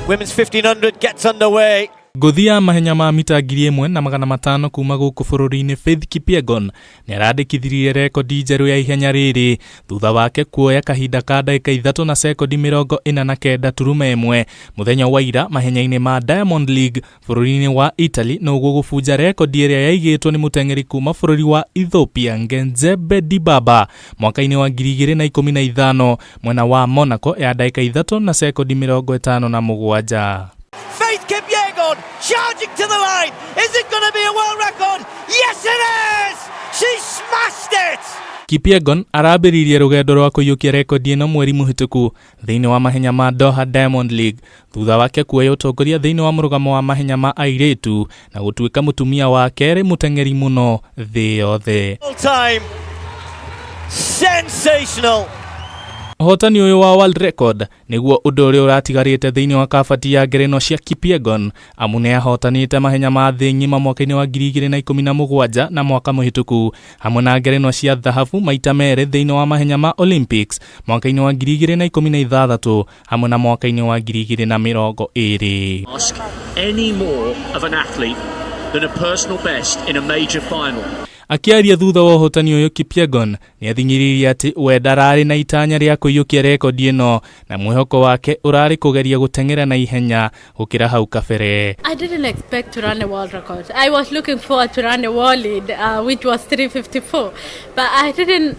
Women's 1500 gets underway. Ngũthi ya mahenya ma mita 1,500 kuma gũkũ bũrũri-inĩ Faith Kipyegon nĩarandĩkithirie rekondi njerũ ya ihenya rĩrĩ thutha wake kuoya kahinda ka ndagĩka 3 na sekondi 49.1 mũthenya wa ira mahenya-inĩ ma Diamond League bũrũri-inĩ wa Italy nĩguo gũbunja rekondi ĩrĩa yaigĩtwo nĩ mũteng'eri kuma bũrũri wa Ethiopia Ngenzebe Dibaba mwaka-inĩ wa 2015 mwena wa Monaco ya ndagĩka 3 na sekondi 57. Faith Kipyegon charging to the line. Is it going to be a world record? Yes, it is! She smashed it! Kipyegon arambĩrĩirie rũgendo rwa kũiyũkia rekondi ĩno mweri mũhĩtũku thĩinĩ wa mahenya ma Doha Diamond League thutha wake kuoya ũtongoria thĩinĩ wa mũrũgamo wa mahenya ma airĩtu na gũtuĩka mũtumia wa kerĩ mũteng'eri mũno thĩ yothe. Sensational! Mũhotani ũyũ wa world record nĩguo ũndũ ũrĩa ũratigarĩte thĩinĩ wa kabati ya ngerenwa cia Kipyegon amu nĩahotanĩte mahenya ma thĩ ng'ima mwaka-inĩ wa 2017 na mwaka mũhĩtũku hamwe na ngerenwa cia thahabu maita merĩ thĩinĩ wa mahenya ma Olympics mwaka-inĩ wa 2016 hamwe na mwaka-inĩ wa 2020. Ask any more of an athlete than a personal best in a major final. Akiaria thutha wa ũhotani ũyũ Kipyegon nĩathinyĩrĩirie atĩ we ndararĩ na itanya rĩa kũiyũkia rekondi ĩno na mwĩhoko wake ũrarĩ kũgeria gũteng'era na ihenya gũkĩra hau kabere. I didn't expect to run a world record. I was looking forward to run a world lead, which was 3:54, but I didn't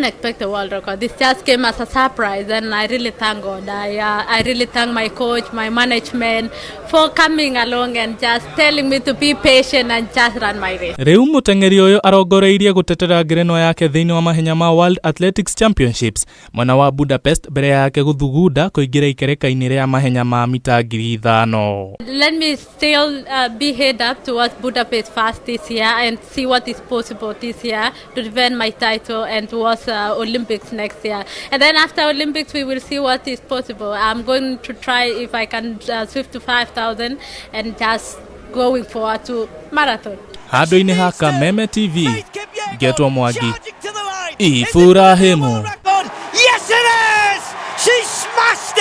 expect a world record. This just came as a surprise, and I really thank God. I really thank my coach, my management for coming along and just telling me to be patient and just run my race. Rĩu mũteng'eri ũyũ arongoreirie gũtetera ngerenwa yake thĩinĩ wa mahenya ma World Athletics Championships mwena wa Budapest mbere yake gũthugunda kũingĩra ikereka-inĩ rĩa mahenya ma mita 5,000. Let me still be head up towards Budapest fast this year and see what is possible this year to defend my title and towards Olympics next year. And then after Olympics we will see what is possible. I'm going to try if I can swift to 5,000 and just going forward to marathon. Handũ-inĩ ha Kameme TV Getwo Mwangi Ifurahĩmu.